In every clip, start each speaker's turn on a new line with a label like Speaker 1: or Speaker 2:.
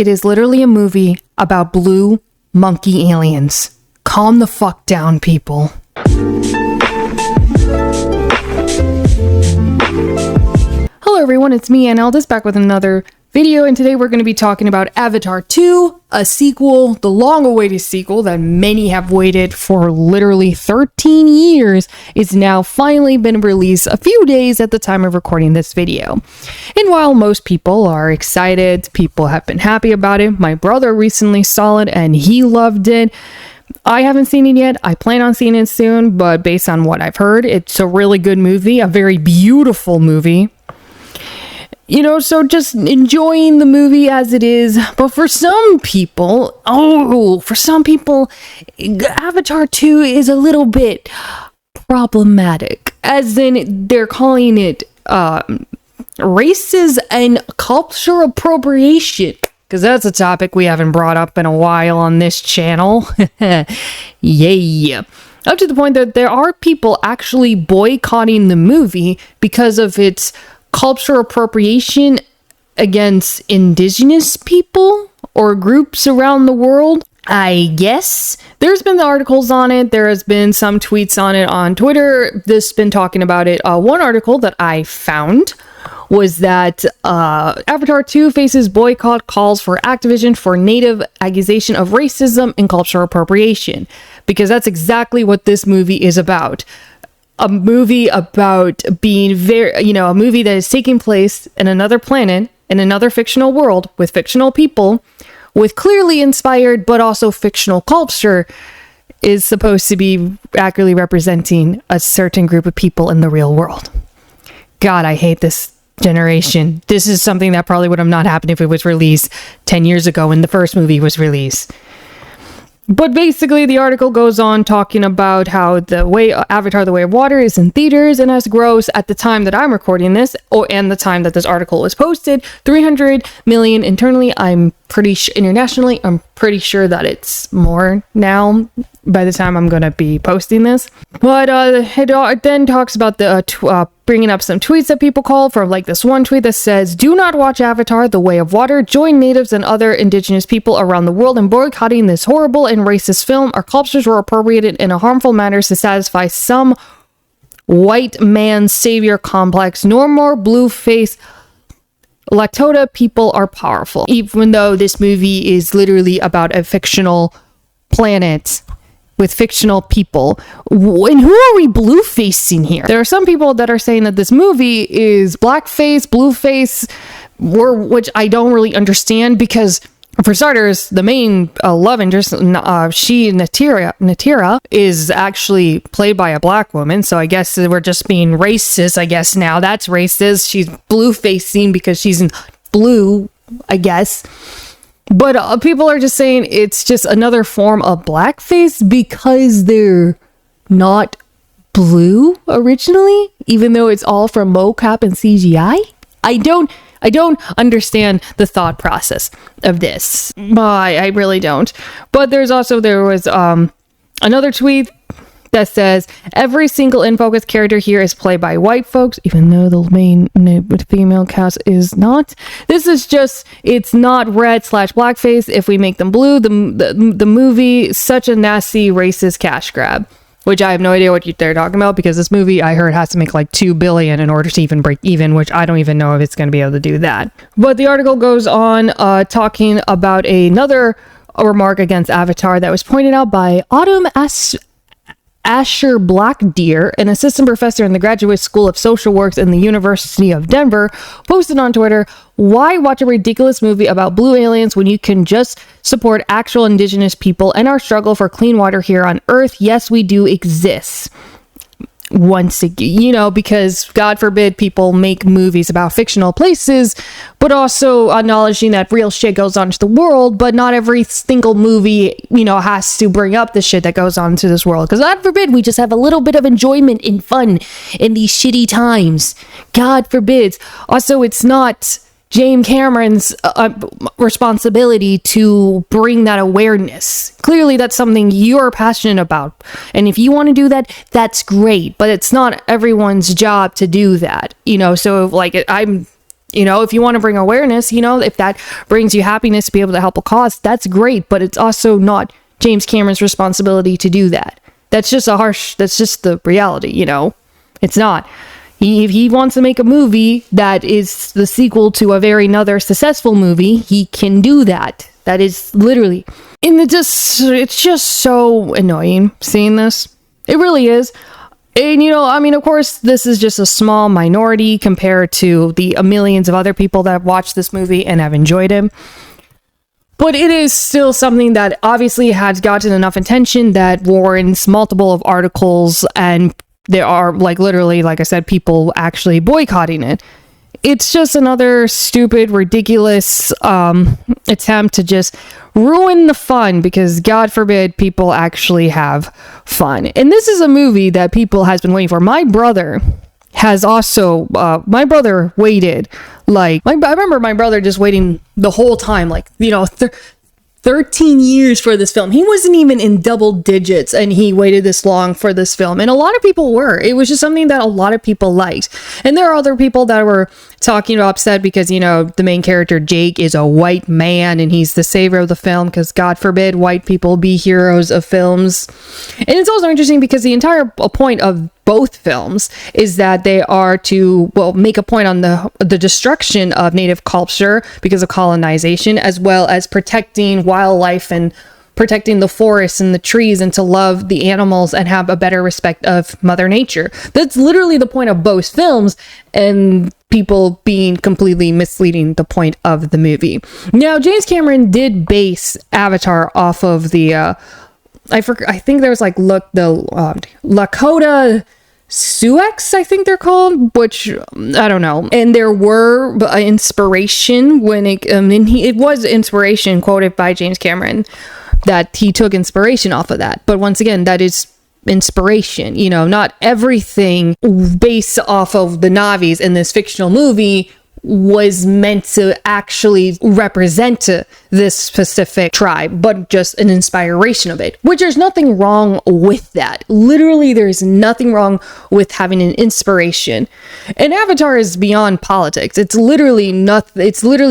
Speaker 1: It is literally a movie about blue monkey aliens. Calm the fuck down, people. Hello everyone, it's me, Ann Aldis, back with another video, and today we're going to be talking about Avatar 2, a sequel, the long-awaited sequel that many have waited for literally 13 years, is now finally been released a few days at the time of recording this video. And while most people are excited, people have been happy about it, my brother recently saw it and he loved it. I haven't seen it yet. I plan on seeing it soon, but based on what I've heard, it's a really good movie, a very beautiful movie. You know, so just enjoying the movie as it is. But for some people, Avatar 2 is a little bit problematic. As in, they're calling it racist and cultural appropriation. Because that's a topic we haven't brought up in a while on this channel. Yay. Up to the point that there are people actually boycotting the movie because of its cultural appropriation against indigenous people or groups around the world, I guess. There's been articles on it. There has been some tweets on it on Twitter. This has been talking about it. One article that I found was that Avatar 2 faces boycott calls for Activision for native accusation of racism and cultural appropriation. Because that's exactly what this movie is about. A movie about being a movie that is taking place in another planet, in another fictional world, with fictional people, with clearly inspired but also fictional culture, is supposed to be accurately representing a certain group of people in the real world. God, I hate this generation. This is something that probably would have not happened if it was released 10 years ago when the first movie was released. But basically, the article goes on talking about how Avatar: The Way of Water is in theaters and has grossed at the time that I'm recording this, and the time that this article was posted, 300 million internally. Internationally, I'm pretty sure that it's more now by the time I'm going to be posting this. But it then talks about the bringing up some tweets that people call for, like this one tweet that says, "Do not watch Avatar: The Way of Water. Join natives and other indigenous people around the world in boycotting this horrible and racist film. Our cultures were appropriated in a harmful manner to satisfy some white man savior complex. No more blue face. Lakota people are powerful." Even though this movie is literally about a fictional planet with fictional people. And who are we blue-facing here? There are some people that are saying that this movie is blackface, blueface, which I don't really understand because, for starters, the main love interest, Natira, is actually played by a black woman, so I guess we're just being racist, I guess now. That's racist. She's blue-facing because she's in blue, I guess. But people are just saying it's just another form of blackface because they're not blue originally, even though it's all from mocap and CGI. I don't understand the thought process of this. I really don't. But there was another tweet that says, "Every single In Focus character here is played by white folks, even though the main female cast is not. This is just, it's not red/blackface. If we make them blue, the movie, such a nasty racist cash grab." Which I have no idea what they're talking about, because this movie, I heard, has to make like $2 billion in order to even break even, which I don't even know if it's going to be able to do that. But the article goes on talking about another remark against Avatar that was pointed out by Autumn Asher Blackdeer, an assistant professor in the Graduate School of Social Works in the University of Denver, posted on Twitter, "Why watch a ridiculous movie about blue aliens when you can just support actual indigenous people and our struggle for clean water here on Earth? Yes, we do exist." Once again, because God forbid people make movies about fictional places, but also acknowledging that real shit goes on to the world, but not every single movie, has to bring up the shit that goes on to this world. Because God forbid we just have a little bit of enjoyment and fun in these shitty times. God forbids. Also, it's not James Cameron's responsibility to bring that awareness. Clearly, that's something you're passionate about. And if you want to do that, that's great. But it's not everyone's job to do that. So, I'm You know, if you want to bring awareness, you know, if that brings you happiness to be able to help a cause, that's great. But it's also not James Cameron's responsibility to do that. That's just the reality, you know. It's not. If he wants to make a movie that is the sequel to a very another successful movie, he can do that. That is literally. It's just so annoying seeing this. It really is. And, you know, I mean, of course, this is just a small minority compared to the millions of other people that have watched this movie and have enjoyed it. But it is still something that obviously has gotten enough attention that warrants multiple of articles, and there are, like, literally, like I said, people actually boycotting it. It's just another stupid, ridiculous attempt to just ruin the fun, because God forbid people actually have fun. And this is a movie that people has been waiting for. My brother has also, my brother waited, like, I remember my brother just waiting the whole time, like, you know, 13 years for this film. He wasn't even in double digits and he waited this long for this film. And a lot of people were. It was just something that a lot of people liked. And there are other people that were talking about upset because, you know, the main character Jake is a white man and he's the savior of the film, because God forbid white people be heroes of films. And it's also interesting because the entire point of both films is that they are to, well, make a point on the destruction of native culture because of colonization, as well as protecting wildlife and protecting the forests and the trees, and to love the animals and have a better respect of Mother Nature. That's literally the point of both films, and people being completely misleading the point of the movie. Now, James Cameron did base Avatar off of the I think there was like Lakota Sioux, I think they're called, which I don't know. And there were inspiration when it was inspiration quoted by James Cameron, that he took inspiration off of that. But once again, that is inspiration. You know, not everything based off of the Na'vis in this fictional movie was meant to actually represent this specific tribe, but just an inspiration of it, which there's nothing wrong with that. Literally, there's nothing wrong with having an inspiration. And Avatar is beyond politics. It's literally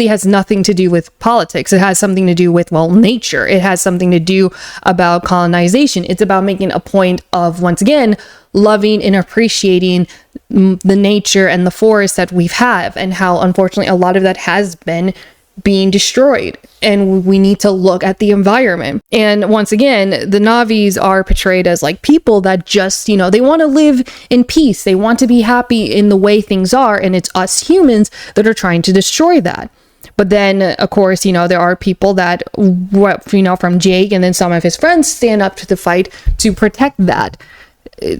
Speaker 1: has nothing to do with politics. It has something to do with, well, nature. It has something to do about colonization. It's about making a point of, once again, loving and appreciating the nature and the forest that we have, and how unfortunately a lot of that has been being destroyed, and we need to look at the environment. And once again, the Na'vis are portrayed as like people that just, you know, they want to live in peace, they want to be happy in the way things are, and it's us humans that are trying to destroy that. But then, of course, you know, there are people that, you know, from Jake and then some of his friends stand up to the fight to protect that.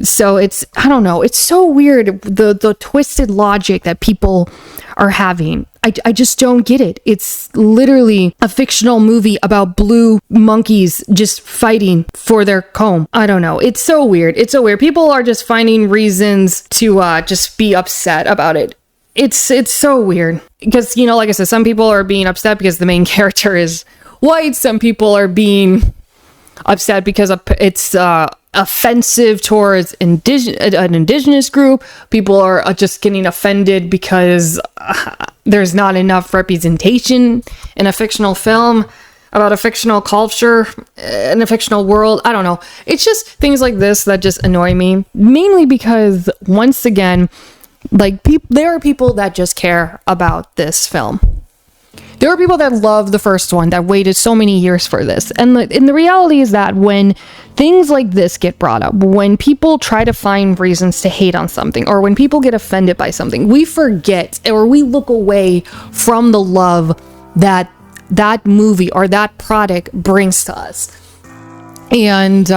Speaker 1: So it's, I don't know, it's so weird, the twisted logic that people are having. I just don't get it. It's literally a fictional movie about blue monkeys just fighting for their comb. I don't know. It's so weird. It's so weird. People are just finding reasons to just be upset about it. It's so weird. Because, you know, like I said, some people are being upset because the main character is white. Some people are being upset because it's offensive towards an indigenous group. People are just getting offended because there's not enough representation in a fictional film about a fictional culture in a fictional world. I don't know. It's just things like this that just annoy me, mainly because, once again, like, there are people that just care about this film. There are people that love the first one, that waited so many years for this. And the reality is that when things like this get brought up, when people try to find reasons to hate on something, or when people get offended by something, we forget, or we look away from the love that that movie or that product brings to us. And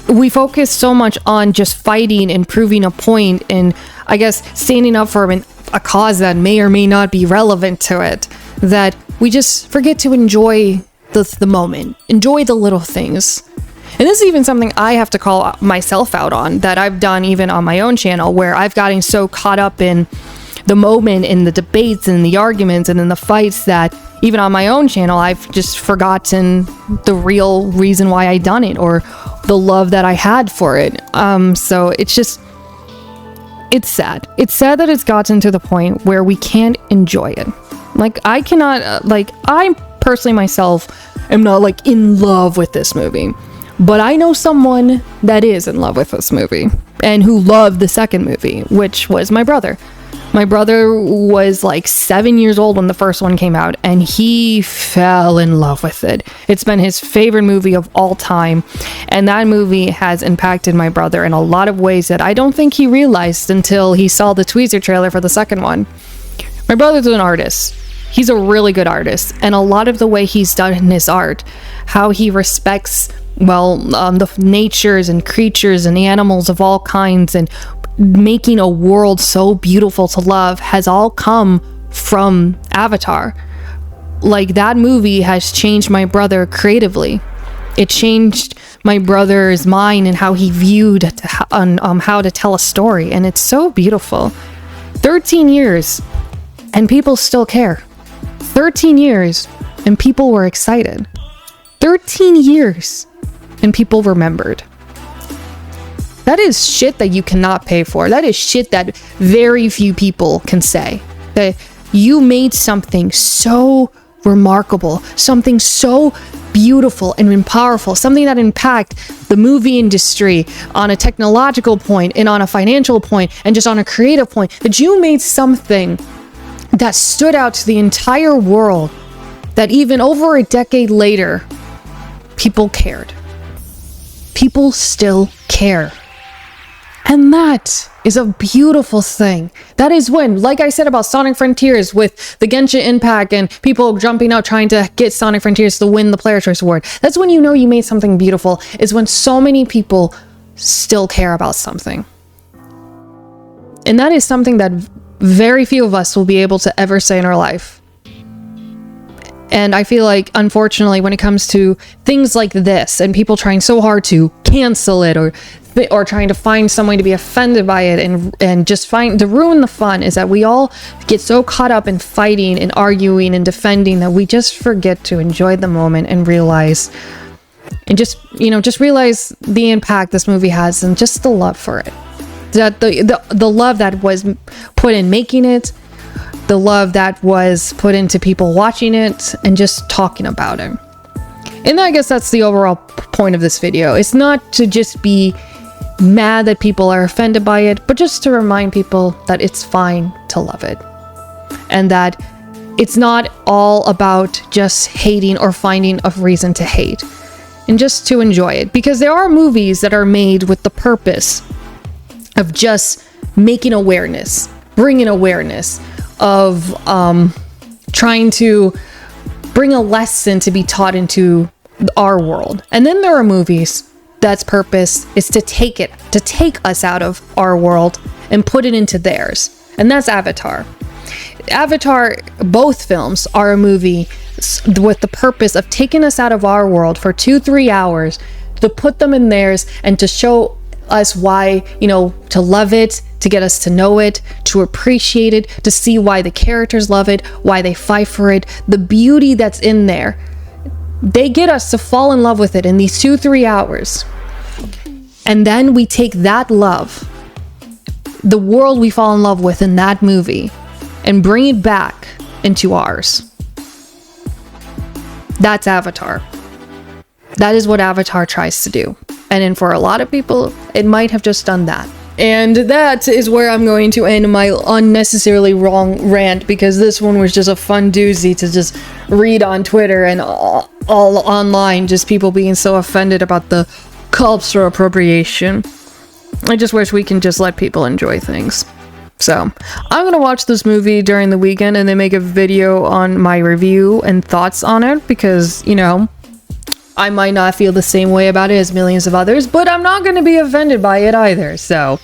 Speaker 1: we focus so much on just fighting and proving a point, and I guess standing up for a cause that may or may not be relevant to it, that we just forget to enjoy the moment, enjoy the little things. And this is even something I have to call myself out on, that I've done even on my own channel, where I've gotten so caught up in the moment, in the debates and the arguments and in the fights, that even on my own channel I've just forgotten the real reason why I done it, or the love that I had for it. So it's just, it's sad. It's sad that it's gotten to the point where we can't enjoy it. Like, I cannot, I personally myself am not, like, in love with this movie. But I know someone that is in love with this movie and who loved the second movie, which was my brother. My brother was like 7 years old when the first one came out, and he fell in love with it. It's been his favorite movie of all time, and that movie has impacted my brother in a lot of ways that I don't think he realized until he saw the teaser trailer for the second one. My brother's an artist. He's a really good artist, and a lot of the way he's done in his art, how he respects, the natures and creatures and animals of all kinds, and making a world so beautiful to love, has all come from Avatar. Like, that movie has changed my brother creatively. It changed my brother's mind and how he viewed how to tell a story, and it's so beautiful. 13 years and people still care. 13 years and people were excited. 13 years and people remembered. That is shit that you cannot pay for. That is shit that very few people can say. That you made something so remarkable, something so beautiful and powerful, something that impacted the movie industry on a technological point and on a financial point and just on a creative point, that you made something that stood out to the entire world, that even over a decade later, people cared. People still care. And that is a beautiful thing. That is when, like I said about Sonic Frontiers with the Genshin Impact and people jumping out trying to get Sonic Frontiers to win the Player Choice Award. That's when you know you made something beautiful, is when so many people still care about something. And that is something that very few of us will be able to ever say in our life. And I feel like, unfortunately, when it comes to things like this and people trying so hard to cancel it or trying to find someone to be offended by it and just to ruin the fun, is that we all get so caught up in fighting and arguing and defending that we just forget to enjoy the moment and realize realize the impact this movie has and just the love for it. That the love that was put in making it, the love that was put into people watching it and just talking about it. And I guess that's the overall point of this video. It's not to just be mad that people are offended by it, but just to remind people that it's fine to love it. And that it's not all about just hating or finding a reason to hate. And just to enjoy it. Because there are movies that are made with the purpose of just making awareness, bringing awareness, of trying to bring a lesson to be taught into our world. And then there are movies that's purpose is to take us out of our world and put it into theirs. And that's Avatar. Avatar, both films are a movie with the purpose of taking us out of our world for 2-3 hours to put them in theirs and to show us why, to love it, to get us to know it, to appreciate it, to see why the characters love it, why they fight for it, the beauty that's in there. They get us to fall in love with it in these 2-3 hours. And then we take that love, the world we fall in love with in that movie, and bring it back into ours. That's Avatar. That is what Avatar tries to do. And then for a lot of people, it might have just done that. And that is where I'm going to end my unnecessarily wrong rant, because this one was just a fun doozy to just read on Twitter and all online, just people being so offended about the cultural appropriation. I just wish we can just let people enjoy things. So, I'm gonna watch this movie during the weekend and then make a video on my review and thoughts on it, because, I might not feel the same way about it as millions of others, but I'm not going to be offended by it either. So,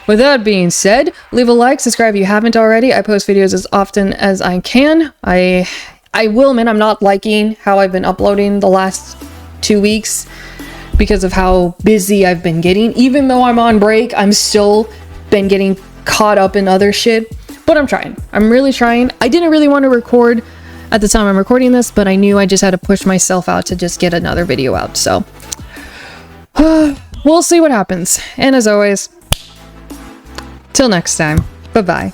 Speaker 1: with that being said, leave a like, subscribe if you haven't already. I post videos as often as I can. I will admit I'm not liking how I've been uploading the last 2 weeks because of how busy I've been getting. Even though I'm on break, I'm still been getting caught up in other shit. But I'm trying. I'm really trying. I didn't really want to record at the time I'm recording this, but I knew I just had to push myself out to just get another video out. So, we'll see what happens. And as always, Till next time, bye-bye.